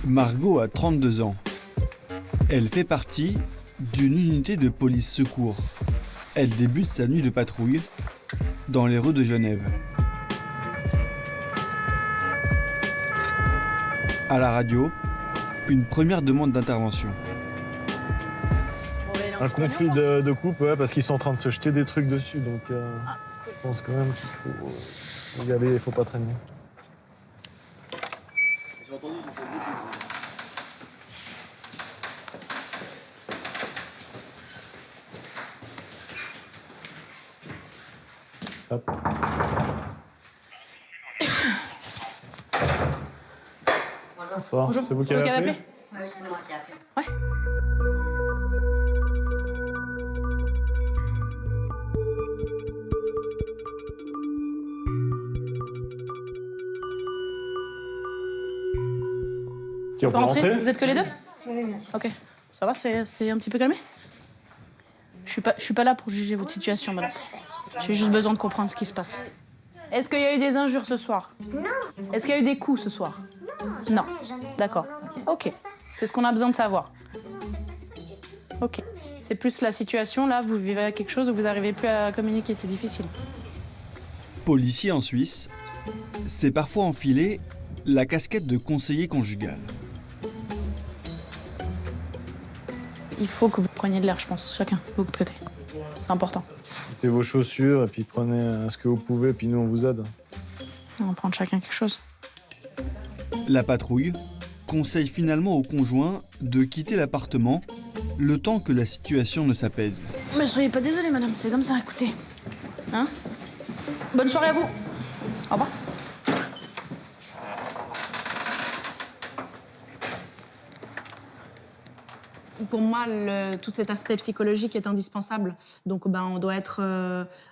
Margot a 32 ans. Elle fait partie d'une unité de police secours. Elle débute sa nuit de patrouille dans les rues de Genève. À la radio, une première demande d'intervention. Un conflit de couple, ouais, parce qu'ils sont en train de se jeter des trucs dessus, donc je pense quand même qu'il faut y aller, il faut pas traîner. Hop. Bonsoir. Bonjour. C'est vous qui avez appelé? Oui, c'est moi qui ai appelé. Ouais. Qui On peut rentrer? rentrer? Vous êtes que les deux? Oui, bien sûr. Ok. Ça va, c'est un petit peu calmé? Je suis pas là pour juger votre situation, madame. J'ai juste besoin de comprendre ce qui se passe. Est-ce qu'il y a eu des injures ce soir? Non. Est-ce qu'il y a eu des coups ce soir? Non. Non. D'accord. Ok. C'est ce qu'on a besoin de savoir. Ok. C'est plus la situation, là, vous vivez quelque chose où vous n'arrivez plus à communiquer, c'est difficile. Policier en Suisse, c'est parfois enfiler la casquette de conseiller conjugal. Il faut que vous preniez de l'air, je pense, chacun, vous vous traitez. C'est important. Mettez vos chaussures et puis prenez ce que vous pouvez, puis nous on vous aide. On va prendre chacun quelque chose. La patrouille conseille finalement au conjoint de quitter l'appartement le temps que la situation ne s'apaise. Mais soyez pas désolée, madame, c'est comme ça, écoutez. Hein? Bonne soirée à vous. Au revoir. Pour moi, tout cet aspect psychologique est indispensable. Donc, on doit être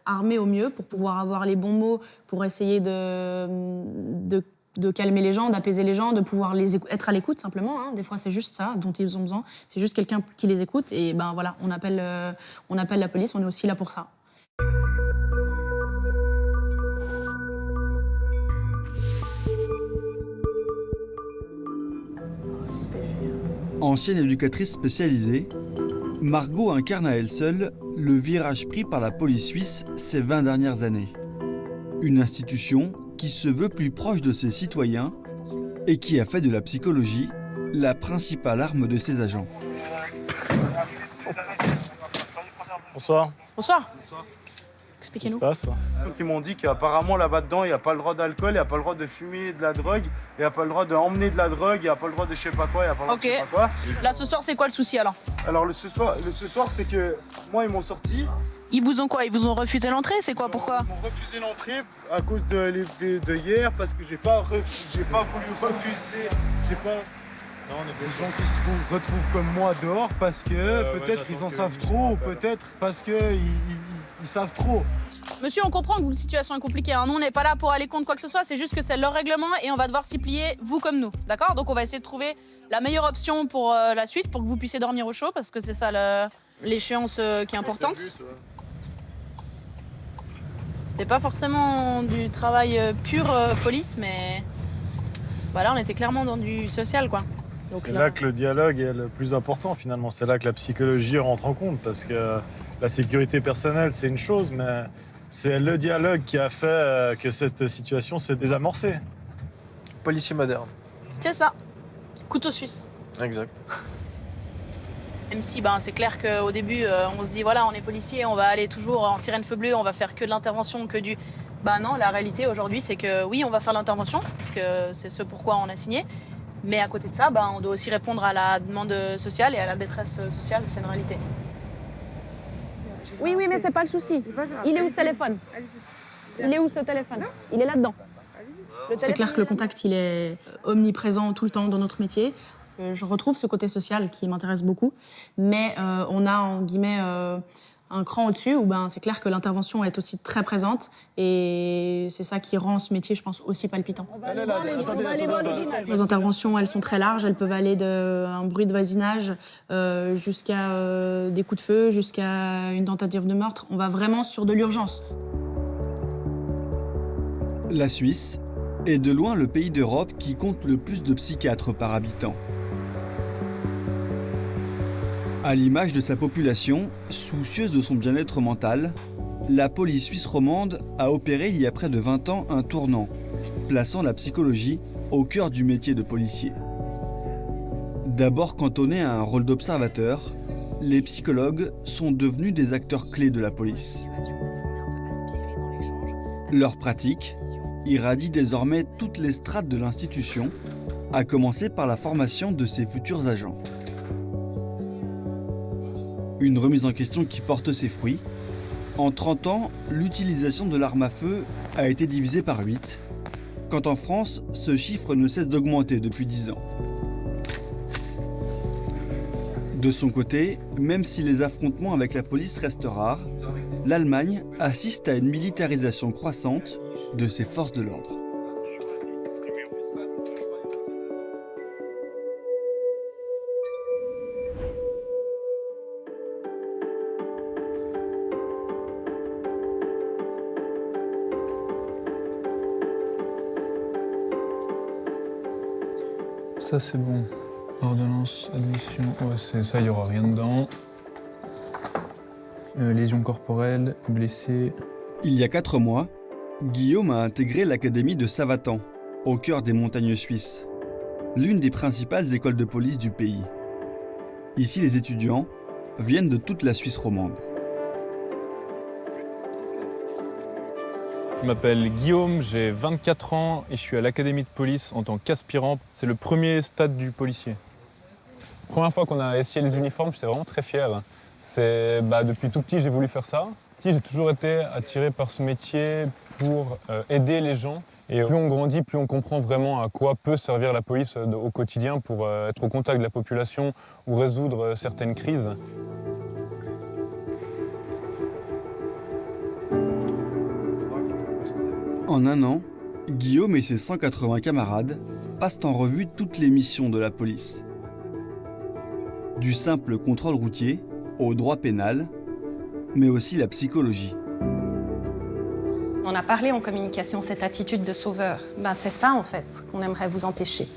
armé au mieux pour pouvoir avoir les bons mots, pour essayer de calmer les gens, d'apaiser les gens, de pouvoir être à l'écoute simplement. Hein. Des fois, c'est juste ça dont ils ont besoin. C'est juste quelqu'un qui les écoute. Et voilà, on appelle la police. On est aussi là pour ça. Ancienne éducatrice spécialisée, Margot incarne à elle seule le virage pris par la police suisse ces 20 dernières années. Une institution qui se veut plus proche de ses citoyens et qui a fait de la psychologie la principale arme de ses agents. Bonsoir. Bonsoir. Qu'est-ce qui se Expliquez-nous. passe? Donc, ils m'ont dit qu'apparemment là-bas dedans, il n'y a pas le droit d'alcool, il n'y a pas le droit de fumer de la drogue, il n'y a pas le droit d'emmener de la drogue, il n'y a pas le droit de je sais pas quoi, il n'y a pas le droit de je sais pas quoi. Là, ce soir, c'est quoi le souci alors? Alors ce soir, c'est que moi ils m'ont sorti. Ils vous ont quoi? Ils vous ont refusé l'entrée? C'est quoi? Pourquoi? Ils m'ont refusé l'entrée à cause de hier parce que j'ai pas voulu refuser, Non, on est des gens qui se retrouvent comme moi dehors parce que peut-être ils en savent trop, ou peut-être parce que ils savent trop. Monsieur, on comprend que la situation est compliquée. Hein. Nous, on n'est pas là pour aller contre quoi que ce soit. C'est juste que c'est leur règlement et on va devoir s'y plier, vous comme nous. D'accord? Donc, on va essayer de trouver la meilleure option pour la suite, pour que vous puissiez dormir au chaud, parce que c'est ça l'échéance qui est importante. C'était pas forcément du travail pur police, mais voilà, on était clairement dans du social, quoi. Donc, C'est là que le dialogue est le plus important finalement. C'est là que la psychologie rentre en compte parce que la sécurité personnelle, c'est une chose, mais c'est le dialogue qui a fait que cette situation s'est désamorcée. Policier moderne. C'est ça. Couteau suisse. Exact. Même si c'est clair qu'au début, on se dit, voilà, on est policier, on va aller toujours en sirène feu bleu, on va faire que de l'intervention, que du... Non, la réalité aujourd'hui, c'est que oui, on va faire l'intervention, parce que c'est ce pourquoi on a signé. Mais à côté de ça, on doit aussi répondre à la demande sociale et à la détresse sociale, c'est une réalité. Oui, mais c'est pas le souci. Il est où ce téléphone? Il est où ce téléphone? Il est là-dedans. C'est clair que le contact, il est omniprésent tout le temps dans notre métier. Je retrouve ce côté social qui m'intéresse beaucoup, mais on a, en guillemets, un cran au-dessus où c'est clair que l'intervention est aussi très présente et c'est ça qui rend ce métier, je pense, aussi palpitant. On va aller voir les images. Nos interventions, elles sont très larges, elles peuvent aller d'un bruit de voisinage jusqu'à des coups de feu, jusqu'à une tentative de meurtre. On va vraiment sur de l'urgence. La Suisse est de loin le pays d'Europe qui compte le plus de psychiatres par habitant. À l'image de sa population, soucieuse de son bien-être mental, la police suisse romande a opéré il y a près de 20 ans un tournant, plaçant la psychologie au cœur du métier de policier. D'abord cantonnés à un rôle d'observateur, les psychologues sont devenus des acteurs clés de la police. Leur pratique irradie désormais toutes les strates de l'institution, à commencer par la formation de ses futurs agents. Une remise en question qui porte ses fruits. En 30 ans, l'utilisation de l'arme à feu a été divisée par 8, quand en France, ce chiffre ne cesse d'augmenter depuis 10 ans. De son côté, même si les affrontements avec la police restent rares, l'Allemagne assiste à une militarisation croissante de ses forces de l'ordre. Ça c'est bon. Ordonnance, admission, ouais, c'est ça, il n'y aura rien dedans. Lésions corporelles, blessés. Il y a 4 mois, Guillaume a intégré l'académie de Savatan, au cœur des montagnes suisses, l'une des principales écoles de police du pays. Ici, les étudiants viennent de toute la Suisse romande. Je m'appelle Guillaume, j'ai 24 ans et je suis à l'académie de police en tant qu'aspirant. C'est le premier stade du policier. La première fois qu'on a essayé les uniformes, j'étais vraiment très fier. Depuis tout petit, j'ai voulu faire ça. J'ai toujours été attiré par ce métier pour aider les gens. Et plus on grandit, plus on comprend vraiment à quoi peut servir la police au quotidien pour être au contact de la population ou résoudre certaines crises. En un an, Guillaume et ses 180 camarades passent en revue toutes les missions de la police. Du simple contrôle routier au droit pénal, mais aussi la psychologie. On a parlé en communication, cette attitude de sauveur. C'est ça, en fait, qu'on aimerait vous empêcher.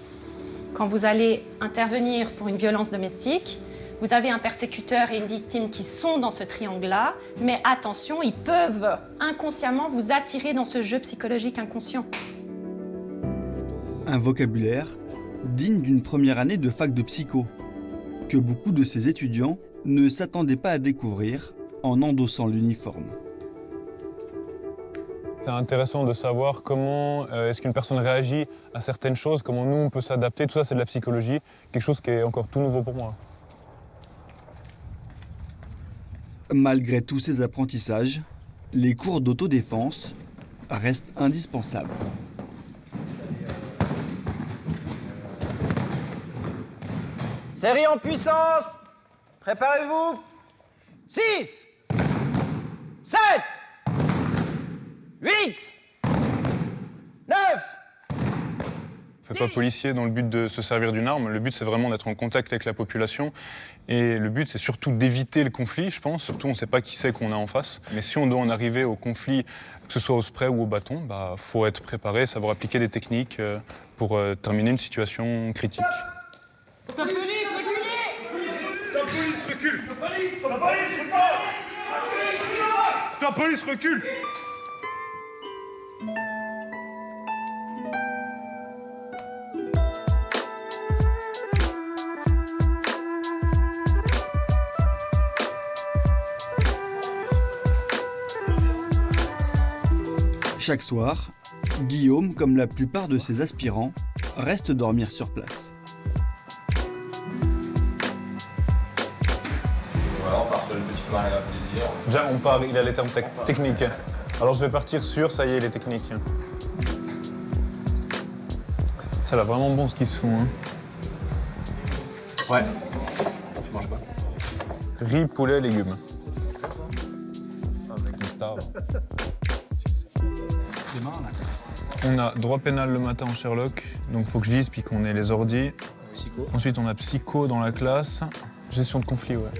Quand vous allez intervenir pour une violence domestique, vous avez un persécuteur et une victime qui sont dans ce triangle-là, mais attention, ils peuvent inconsciemment vous attirer dans ce jeu psychologique inconscient. Un vocabulaire digne d'une première année de fac de psycho, que beaucoup de ces étudiants ne s'attendaient pas à découvrir en endossant l'uniforme. C'est intéressant de savoir comment est-ce qu'une personne réagit à certaines choses, comment nous on peut s'adapter. Tout ça, c'est de la psychologie, quelque chose qui est encore tout nouveau pour moi. Malgré tous ces apprentissages, les cours d'autodéfense restent indispensables. Série en puissance. Préparez-vous. 6, 7, 8, 9. On ne fait pas policier dans le but de se servir d'une arme. Le but, c'est vraiment d'être en contact avec la population. Et le but, c'est surtout d'éviter le conflit, je pense. Surtout, on ne sait pas qui c'est qu'on a en face. Mais si on doit en arriver au conflit, que ce soit au spray ou au bâton, faut être préparé, savoir appliquer des techniques pour terminer une situation critique. Stop police, reculez! Stop police, recule! Stop police, recule! Chaque soir, Guillaume, comme la plupart de ses aspirants, reste dormir sur place. Voilà, on part sur le petit plan et la plaisir. Déjà, on part, il a les termes techniques. Alors je vais partir sur, ça y est, les techniques. Ça a l'air vraiment bon ce qu'ils se font. Hein. Ouais. Tu manges quoi? Riz, poulet, légumes. Star. On a droit pénal le matin en Sherlock, donc faut que je dise, puis qu'on ait les ordis. Psycho. Ensuite, on a psycho dans la classe. Gestion de conflit, ouais.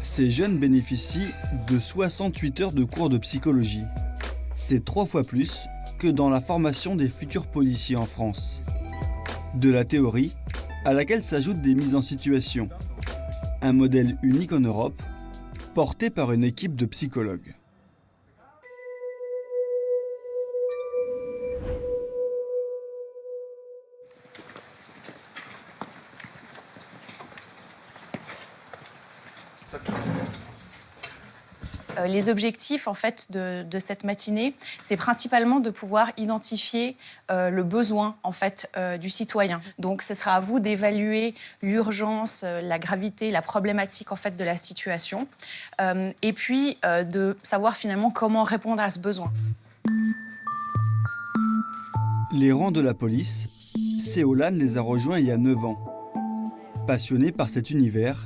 Ces jeunes bénéficient de 68 heures de cours de psychologie. C'est 3 fois plus que dans la formation des futurs policiers en France. De la théorie, à laquelle s'ajoutent des mises en situation. Un modèle unique en Europe, porté par une équipe de psychologues. Les objectifs en fait de cette matinée, c'est principalement de pouvoir identifier le besoin en fait du citoyen. Donc, ce sera à vous d'évaluer l'urgence, la gravité, la problématique en fait de la situation, et puis de savoir finalement comment répondre à ce besoin. Les rangs de la police, Céolane les a rejoints il y a 9 ans. Passionnée par cet univers,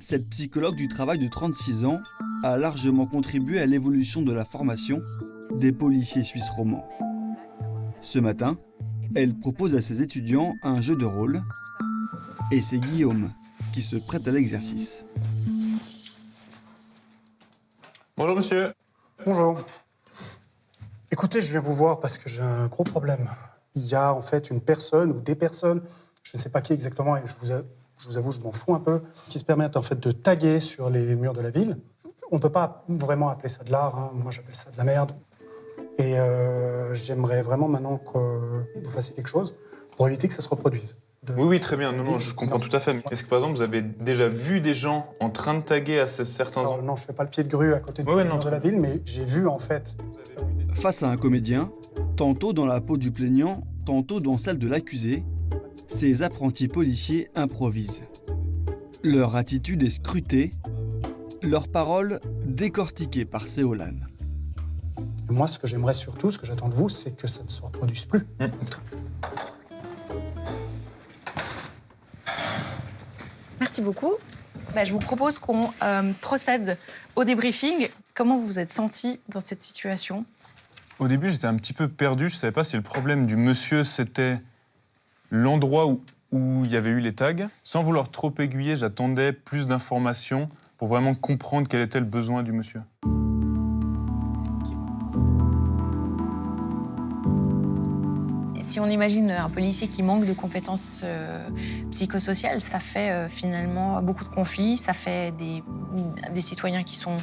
cette psychologue du travail de 36 ans a largement contribué à l'évolution de la formation des policiers suisses romans. Ce matin, elle propose à ses étudiants un jeu de rôle et c'est Guillaume qui se prête à l'exercice. Bonjour monsieur. Bonjour. Écoutez, je viens vous voir parce que j'ai un gros problème. Il y a en fait une personne ou des personnes, je ne sais pas qui exactement, et je vous avoue, je m'en fous un peu, qui se permettent en fait de taguer sur les murs de la ville. On ne peut pas vraiment appeler ça de l'art, hein. Moi j'appelle ça de la merde. Et j'aimerais vraiment maintenant que vous fassiez quelque chose pour éviter que ça se reproduise. Oui, très bien. Non, je comprends tout à fait. Est-ce que par exemple, vous avez déjà vu des gens en train de taguer à certains endroits ? Non, je ne fais pas le pied de grue à côté du mur de la ville, mais j'ai vu en fait... Face à un comédien, tantôt dans la peau du plaignant, tantôt dans celle de l'accusé, ces apprentis policiers improvisent. Leur attitude est scrutée, leurs paroles décortiquées par Céolane. Moi, ce que j'aimerais surtout, ce que j'attends de vous, c'est que ça ne se reproduise plus. Merci beaucoup. Je vous propose qu'on procède au débriefing. Comment vous vous êtes senti dans cette situation ? Au début, j'étais un petit peu perdu. Je ne savais pas si le problème du monsieur, c'était l'endroit où il y avait eu les tags. Sans vouloir trop aiguiller, j'attendais plus d'informations pour vraiment comprendre quel était le besoin du monsieur. Si on imagine un policier qui manque de compétences psychosociales, ça fait finalement beaucoup de conflits, ça fait des citoyens qui sont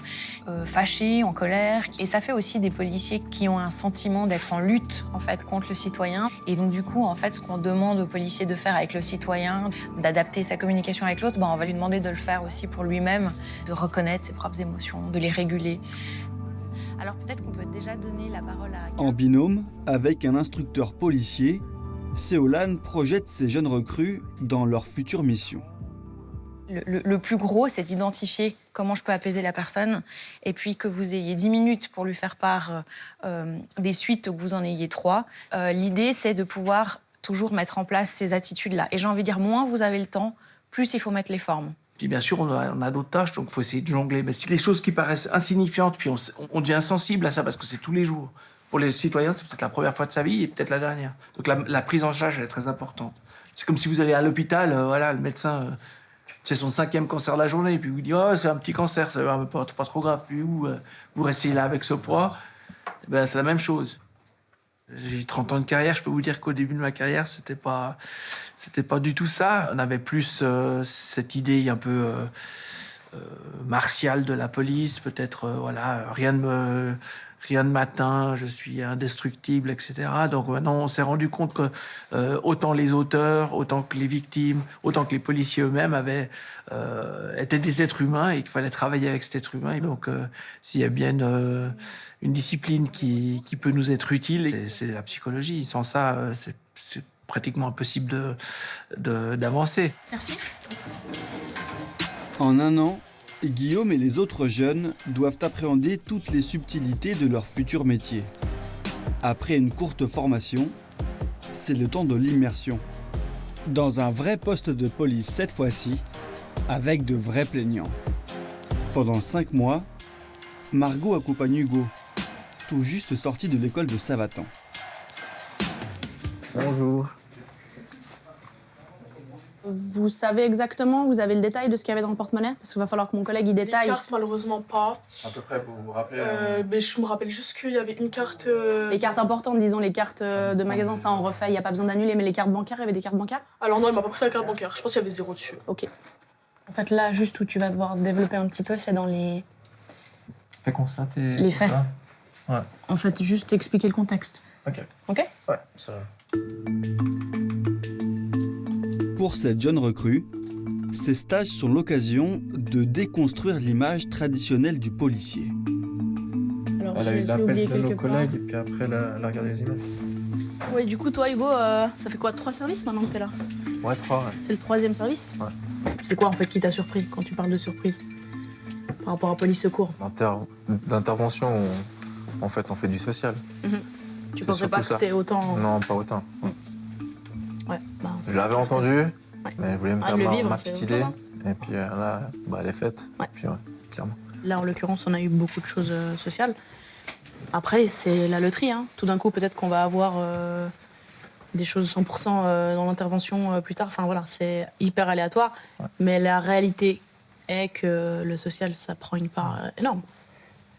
fâchés, en colère, et ça fait aussi des policiers qui ont un sentiment d'être en lutte en fait contre le citoyen. Et donc du coup, en fait, ce qu'on demande au policier de faire avec le citoyen, d'adapter sa communication avec l'autre, on va lui demander de le faire aussi pour lui-même, de reconnaître ses propres émotions, de les réguler. Alors peut-être qu'on peut déjà donner la parole à... En binôme, avec un instructeur policier, Céolane projette ces jeunes recrues dans leur future mission. Le plus gros, c'est d'identifier comment je peux apaiser la personne, et puis que vous ayez 10 minutes pour lui faire part des suites, ou que vous en ayez 3. L'idée, c'est de pouvoir toujours mettre en place ces attitudes-là. Et j'ai envie de dire, moins vous avez le temps, plus il faut mettre les formes. Puis bien sûr, on a d'autres tâches, donc il faut essayer de jongler. Mais si les choses qui paraissent insignifiantes, puis on devient sensible à ça parce que c'est tous les jours. Pour les citoyens, c'est peut-être la première fois de sa vie et peut-être la dernière. Donc la prise en charge, elle est très importante. C'est comme si vous allez à l'hôpital, le médecin, c'est son 5e cancer de la journée, et puis vous dit « Oh, c'est un petit cancer, ça va pas trop grave ». Puis vous restez là avec ce poids, c'est la même chose. J'ai 30 ans de carrière, je peux vous dire qu'au début de ma carrière, c'était pas du tout ça. On avait plus cette idée un peu martiale de la police, peut-être, rien de m'atteint, je suis indestructible, etc. Donc maintenant, on s'est rendu compte que autant les auteurs, autant que les victimes, autant que les policiers eux-mêmes étaient des êtres humains et qu'il fallait travailler avec cet être humain. Et donc, s'il y a bien une discipline qui peut nous être utile, c'est la psychologie. Sans ça, c'est pratiquement impossible d'avancer. Merci. En un an, Guillaume et les autres jeunes doivent appréhender toutes les subtilités de leur futur métier. Après une courte formation, c'est le temps de l'immersion. Dans un vrai poste de police cette fois-ci, avec de vrais plaignants. Pendant 5 mois, Margot accompagne Hugo, tout juste sorti de l'école de Savatan. Bonjour. Vous savez exactement, vous avez le détail de ce qu'il y avait dans le porte-monnaie? Parce qu'il va falloir que mon collègue y détaille. Les cartes, malheureusement pas. À peu près, vous vous rappelez Mais je me rappelle juste qu'il y avait une carte... Les cartes importantes, disons les cartes de magasin, ça on refait, il n'y a pas besoin d'annuler, mais les cartes bancaires, il y avait des cartes bancaires? Alors non, il m'a pas pris la carte bancaire. Je pense qu'il y avait 0 dessus. Ok. En fait, là, juste où tu vas devoir développer un petit peu, c'est dans les... Fait constater Les faits. Ouais. En fait, juste expliquer le contexte. Ok. Ok? Ouais, ça va. Pour cette jeune recrue, ces stages sont l'occasion de déconstruire l'image traditionnelle du policier. Alors, Elle a j'ai eu l'appel oublié de nos quelque part. collègues et puis après, elle a regardé les images. Ouais, du coup, toi, Hugo, ça fait quoi, 3 services maintenant que t'es là? Ouais, 3, ouais. C'est le 3e service? Ouais. C'est quoi, en fait, qui t'a surpris quand tu parles de surprise? Par rapport à police secours? D'intervention, en fait, on fait du social. Tu C'est pensais pas que surtout ça. c'était autant... Non, pas autant. Ouais, bah, Je l'avais entendu, mais je voulais me Ah, faire le ma vivre, petite c'est idée. autre Et puis là, bah, elle est faite. Ouais. Et puis ouais, clairement. Là, en l'occurrence, on a eu beaucoup de choses sociales. Après, c'est la loterie. Hein. Tout d'un coup, peut-être qu'on va avoir des choses 100% dans l'intervention plus tard. Enfin, voilà, c'est hyper aléatoire. Ouais. Mais la réalité est que le social, ça prend une part énorme.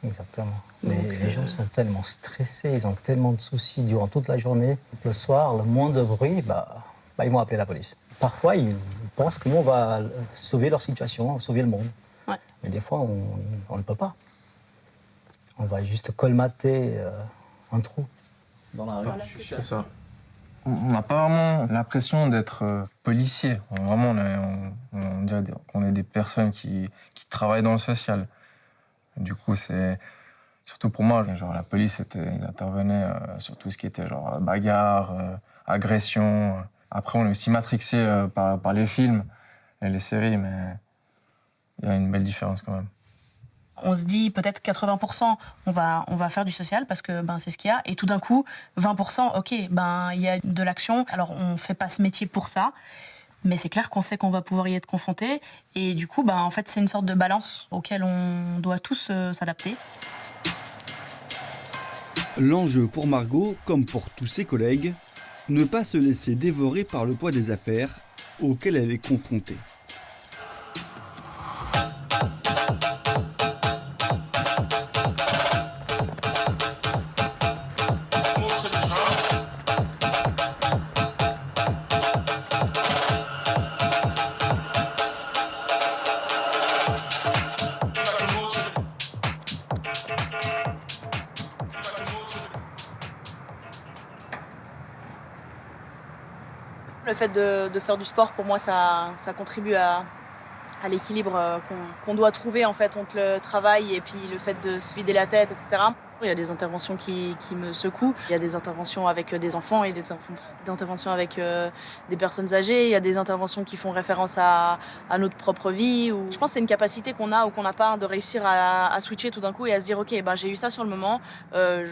Exactement. Donc, Mais les gens sont tellement stressés, ils ont tellement de soucis durant toute la journée. Le soir, le moindre bruit, ils vont appeler la police. Parfois, ils pensent que nous, on va sauver leur situation, sauver le monde. Ouais. Mais des fois, on ne peut pas. On va juste colmater un trou dans la rue. C'est ça. On n'a pas vraiment l'impression d'être policier. Vraiment, on dirait qu'on est des personnes qui travaillent dans le social. Du coup, c'est surtout pour moi, genre la police, ils intervenaient sur tout ce qui était genre bagarre, agression. Après, on est aussi matrixé par les films et les séries, mais il y a une belle différence quand même. On se dit peut-être 80%, on va faire du social parce que c'est ce qu'il y a. Et tout d'un coup, 20%, ok, il y a de l'action. Alors, on ne fait pas ce métier pour ça. Mais c'est clair qu'on sait qu'on va pouvoir y être confronté. Et du coup, en fait, c'est une sorte de balance auquel on doit tous s'adapter. L'enjeu pour Margot, comme pour tous ses collègues, ne pas se laisser dévorer par le poids des affaires auxquelles elle est confrontée. Le fait de faire du sport, pour moi, ça contribue à l'équilibre qu'on doit trouver en fait entre le travail et puis le fait de se vider la tête, etc. Il y a des interventions qui me secouent. Il y a des interventions avec des enfants et des interventions avec des personnes âgées. Il y a des interventions qui font référence à notre propre vie. Je pense que c'est une capacité qu'on a ou qu'on n'a pas de réussir à switcher tout d'un coup et à se dire ok, j'ai eu ça sur le moment,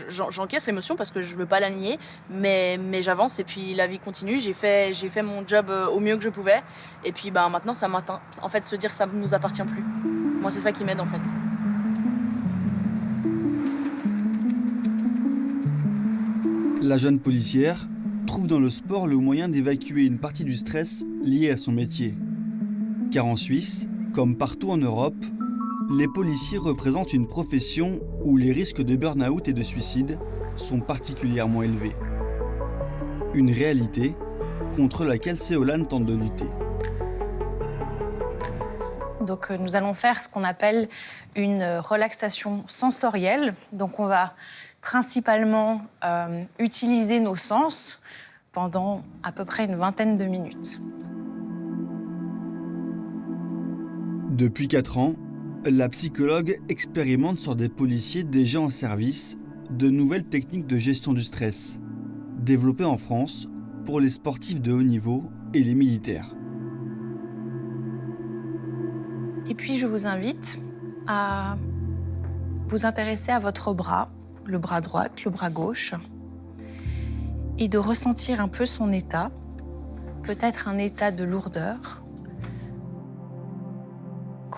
j'encaisse l'émotion parce que je ne veux pas la nier, mais j'avance et puis la vie continue. J'ai fait mon job au mieux que je pouvais et puis maintenant ça m'atteint. En fait, se dire ça ne nous appartient plus. Moi, c'est ça qui m'aide en fait. La jeune policière trouve dans le sport le moyen d'évacuer une partie du stress lié à son métier. Car en Suisse, comme partout en Europe, les policiers représentent une profession où les risques de burn-out et de suicide sont particulièrement élevés. Une réalité contre laquelle Céolane tente de lutter. Donc nous allons faire ce qu'on appelle une relaxation sensorielle. Donc on va principalement utiliser nos sens pendant à peu près une vingtaine de minutes. Depuis 4 ans, la psychologue expérimente sur des policiers déjà en service de nouvelles techniques de gestion du stress, développées en France pour les sportifs de haut niveau et les militaires. Et puis je vous invite à vous intéresser à votre bras, le bras droit, le bras gauche, et de ressentir un peu son état, peut-être un état de lourdeur.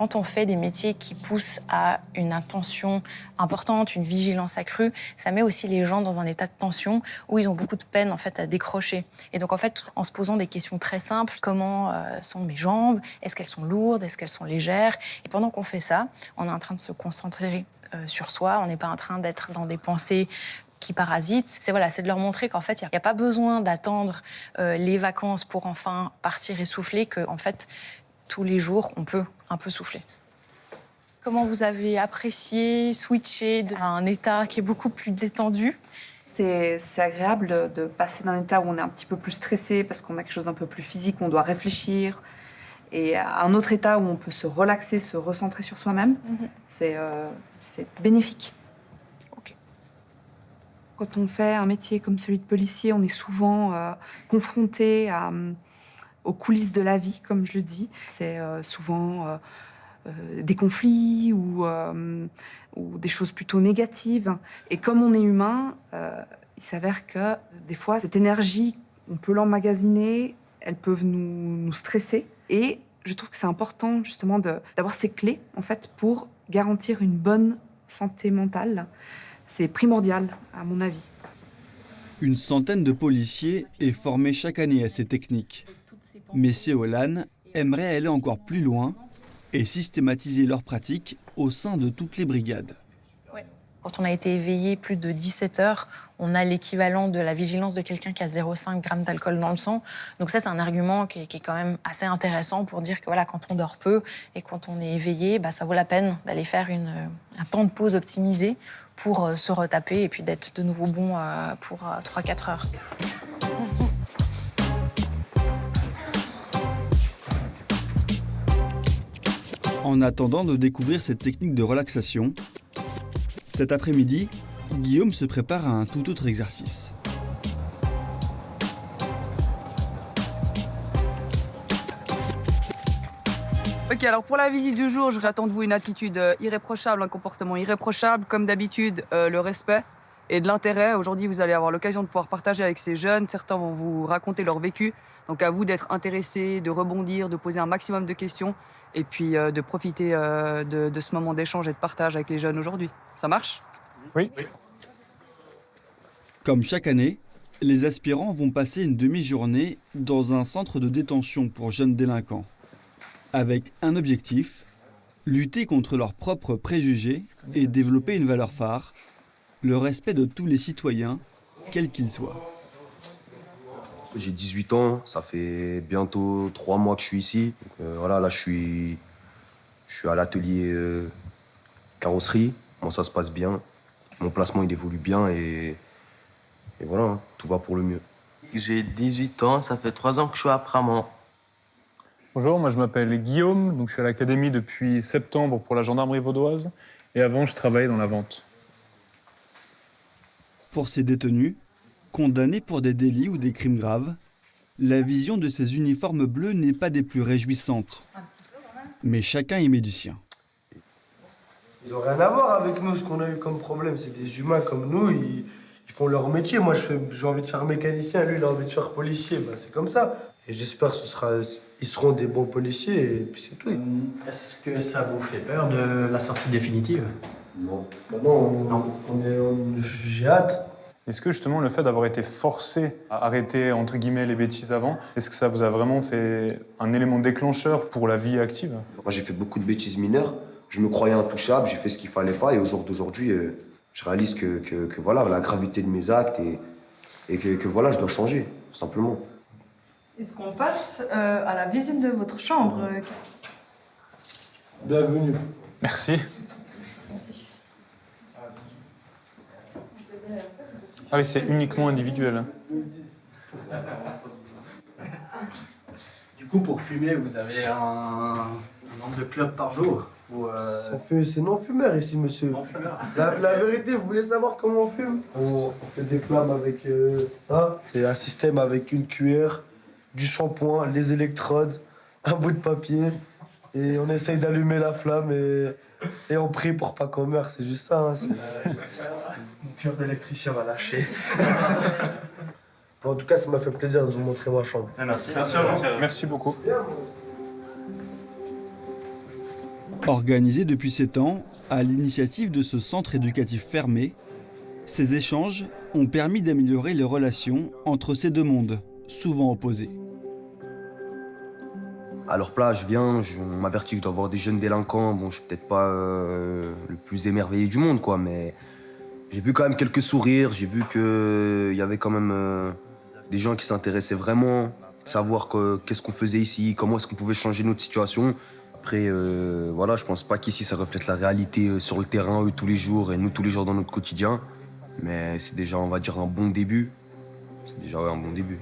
quand on fait des métiers qui poussent à une attention importante, une vigilance accrue, ça met aussi les gens dans un état de tension où ils ont beaucoup de peine en fait à décrocher. Et donc en fait, en se posant des questions très simples, comment sont mes jambes? Est-ce qu'elles sont lourdes? Est-ce qu'elles sont légères? Et pendant qu'on fait ça, on est en train de se concentrer sur soi. On n'est pas en train d'être dans des pensées qui parasitent. C'est de leur montrer qu'en fait, il n'y a pas besoin d'attendre les vacances pour enfin partir et souffler, qu'en fait, tous les jours, on peut un peu souffler. Comment vous avez apprécié switcher à un état qui est beaucoup plus détendu? C'est agréable de passer d'un état où on est un petit peu plus stressé parce qu'on a quelque chose d'un peu plus physique, on doit réfléchir, et à un autre état où on peut se relaxer, se recentrer sur soi-même. C'est bénéfique. Quand on fait un métier comme celui de policier, on est souvent confronté aux coulisses de la vie, comme je le dis. C'est souvent des conflits ou des choses plutôt négatives. Et comme on est humain, il s'avère que des fois, cette énergie, on peut l'emmagasiner, elles peuvent nous stresser. Et je trouve que c'est important justement d'avoir ces clés en fait, pour garantir une bonne santé mentale. C'est primordial, à mon avis. Une centaine de policiers est formée chaque année à ces techniques. Mais Céolane aimerait aller encore plus loin et systématiser leurs pratiques au sein de toutes les brigades. Quand on a été éveillé plus de 17 heures, on a l'équivalent de la vigilance de quelqu'un qui a 0,5 g d'alcool dans le sang. Donc ça, c'est un argument qui est quand même assez intéressant pour dire que quand on dort peu et quand on est éveillé, ça vaut la peine d'aller faire un temps de pause optimisé pour se retaper et puis d'être de nouveau bon pour 3-4 heures. En attendant de découvrir cette technique de relaxation, cet après-midi, Guillaume se prépare à un tout autre exercice. Ok, alors pour la visite du jour, j'attends de vous une attitude irréprochable, un comportement irréprochable, comme d'habitude, le respect et de l'intérêt. Aujourd'hui, vous allez avoir l'occasion de pouvoir partager avec ces jeunes. Certains vont vous raconter leur vécu. Donc à vous d'être intéressés, de rebondir, de poser un maximum de questions et puis de profiter de ce moment d'échange et de partage avec les jeunes aujourd'hui. Ça marche? Oui. Comme chaque année, les aspirants vont passer une demi-journée dans un centre de détention pour jeunes délinquants, avec un objectif, lutter contre leurs propres préjugés et développer une valeur phare, le respect de tous les citoyens, quels qu'ils soient. J'ai 18 ans, ça fait bientôt 3 mois que je suis ici. Donc, là je suis à l'atelier carrosserie. Bon, ça se passe bien. Mon placement il évolue bien et voilà, tout va pour le mieux. J'ai 18 ans, ça fait 3 ans que je suis à Pramont. Bonjour, moi je m'appelle Guillaume, donc je suis à l'académie depuis septembre pour la gendarmerie vaudoise et avant je travaillais dans la vente. Pour ces détenus, condamnés pour des délits ou des crimes graves, la vision de ces uniformes bleus n'est pas des plus réjouissantes. Mais chacun y met du sien. Ils n'ont rien à voir avec nous, ce qu'on a eu comme problème. C'est des humains comme nous, ils font leur métier. Moi, j'ai envie de faire mécanicien, lui, il a envie de faire policier. C'est comme ça. Et j'espère qu'ils seront des bons policiers et puis c'est tout. Est-ce que ça vous fait peur de la sortie définitive? Non. J'ai hâte. Est-ce que justement le fait d'avoir été forcé à arrêter entre guillemets les bêtises avant, est-ce que ça vous a vraiment fait un élément déclencheur pour la vie active? Moi j'ai fait beaucoup de bêtises mineures, je me croyais intouchable, j'ai fait ce qu'il fallait pas et au jour d'aujourd'hui je réalise que voilà la gravité de mes actes et que voilà je dois changer, tout simplement. Est-ce qu'on passe à la visite de votre chambre? Bienvenue. Merci. Ah oui, c'est uniquement individuel. Du coup, pour fumer, vous avez un nombre de clopes par jour ou C'est non-fumeur ici, monsieur. Non-fumeur. La vérité, vous voulez savoir comment on fume? On fait des flammes avec ça. C'est un système avec une cuillère, du shampoing, les électrodes, un bout de papier. Et on essaye d'allumer la flamme et on prie pour pas qu'on meure. C'est juste ça. Hein, Mon cœur d'électricien va lâcher. En tout cas, ça m'a fait plaisir de vous montrer ma chambre. Merci. Merci beaucoup. Organisés depuis 7 ans, à l'initiative de ce centre éducatif fermé, ces échanges ont permis d'améliorer les relations entre ces deux mondes, souvent opposés. À leur place, je viens, on m'avertit que je dois voir des jeunes délinquants. Bon, je suis peut-être pas le plus émerveillé du monde, quoi, mais j'ai vu quand même quelques sourires, j'ai vu qu'il y avait quand même des gens qui s'intéressaient vraiment, savoir qu'est-ce qu'on faisait ici, comment est-ce qu'on pouvait changer notre situation. Après, voilà, je pense pas qu'ici ça reflète la réalité sur le terrain, eux tous les jours et nous tous les jours dans notre quotidien. Mais c'est déjà, on va dire, un bon début. C'est déjà un bon début.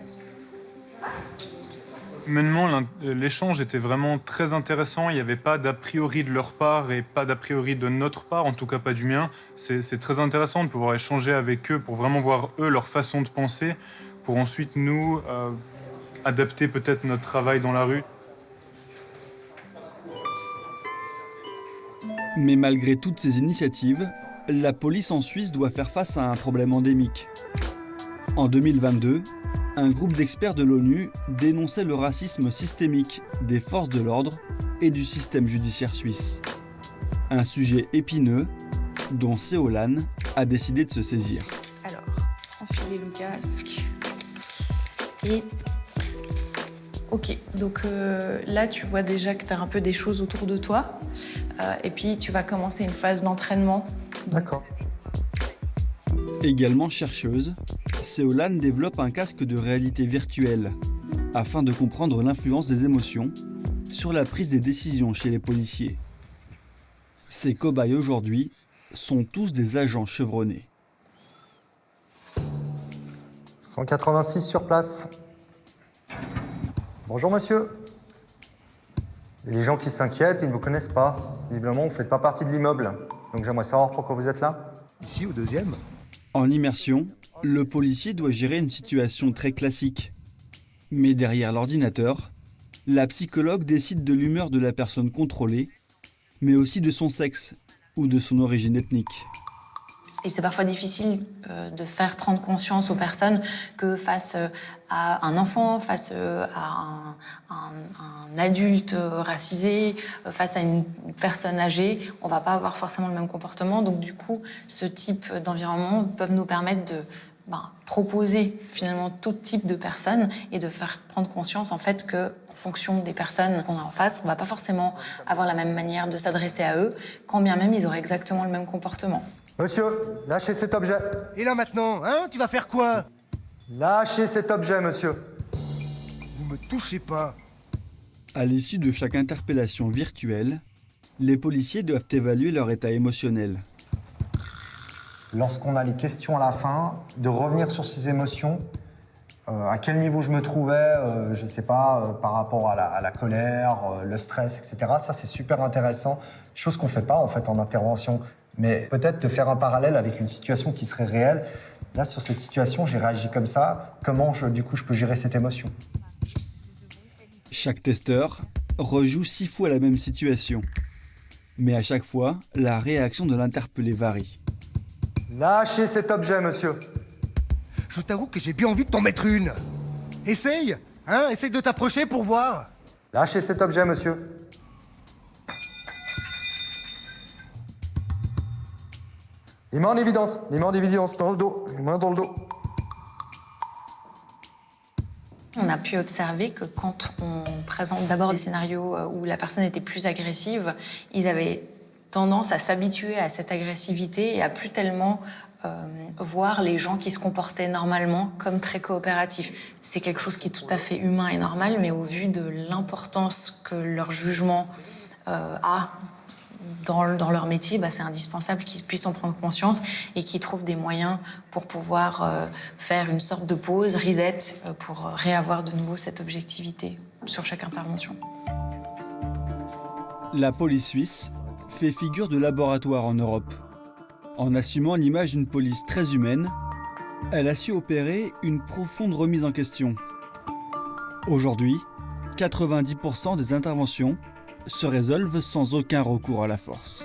Humainement, l'échange était vraiment très intéressant. Il n'y avait pas d'a priori de leur part et pas d'a priori de notre part, en tout cas pas du mien. C'est très intéressant de pouvoir échanger avec eux pour vraiment voir eux leur façon de penser, pour ensuite nous adapter peut-être notre travail dans la rue. Mais malgré toutes ces initiatives, la police en Suisse doit faire face à un problème endémique. En 2022, un groupe d'experts de l'ONU dénonçait le racisme systémique des forces de l'ordre et du système judiciaire suisse. Un sujet épineux dont Seolan a décidé de se saisir. Alors, enfiler le casque. Et... Ok, donc là, tu vois déjà que tu as un peu des choses autour de toi. Et puis, tu vas commencer une phase d'entraînement. D'accord. Également chercheuse, Seolan développe un casque de réalité virtuelle afin de comprendre l'influence des émotions sur la prise des décisions chez les policiers. Ces cobayes aujourd'hui sont tous des agents chevronnés. 186 sur place. Bonjour monsieur. Il y a des gens qui s'inquiètent, ils ne vous connaissent pas. Visiblement, vous ne faites pas partie de l'immeuble. Donc j'aimerais savoir pourquoi vous êtes là. Ici, au deuxième. En immersion, le policier doit gérer une situation très classique. Mais derrière l'ordinateur, la psychologue décide de l'humeur de la personne contrôlée, mais aussi de son sexe ou de son origine ethnique. Et c'est parfois difficile de faire prendre conscience aux personnes que face à un enfant, face à un adulte racisé, face à une personne âgée, on ne va pas avoir forcément le même comportement. Donc du coup, ce type d'environnement peuvent nous permettre de proposer finalement tout type de personnes et de faire prendre conscience en fait que en fonction des personnes qu'on a en face, on ne va pas forcément avoir la même manière de s'adresser à eux, quand bien même ils auraient exactement le même comportement. Monsieur, lâchez cet objet. Et là maintenant, hein, tu vas faire quoi? Lâchez cet objet, monsieur. Vous me touchez pas. À l'issue de chaque interpellation virtuelle, les policiers doivent évaluer leur état émotionnel. Lorsqu'on a les questions à la fin, de revenir sur ces émotions, à quel niveau je me trouvais, je ne sais pas, par rapport à la colère, le stress, etc. Ça, c'est super intéressant. Chose qu'on ne fait pas, en fait, en intervention. Mais peut-être de faire un parallèle avec une situation qui serait réelle. Là, sur cette situation, j'ai réagi comme ça. Comment, du coup, je peux gérer cette émotion? Chaque testeur rejoue 6 fois la même situation. Mais à chaque fois, la réaction de l'interpellé varie. Lâchez cet objet, monsieur. Je t'avoue que j'ai bien envie de t'en mettre une. Essaye, hein, essaye de t'approcher pour voir. Lâchez cet objet, monsieur. Les mains en évidence, dans le dos, les mains dans le dos. On a pu observer que quand on présente d'abord des scénarios où la personne était plus agressive, ils avaient tendance à s'habituer à cette agressivité et à plus tellement voir les gens qui se comportaient normalement comme très coopératifs. C'est quelque chose qui est tout à fait humain et normal, mais au vu de l'importance que leur jugement a dans leur métier, c'est indispensable qu'ils puissent en prendre conscience et qu'ils trouvent des moyens pour pouvoir faire une sorte de pause, reset, pour réavoir de nouveau cette objectivité sur chaque intervention. La police suisse fait figure de laboratoire en Europe. En assumant l'image d'une police très humaine, elle a su opérer une profonde remise en question. Aujourd'hui, 90% des interventions se résolvent sans aucun recours à la force.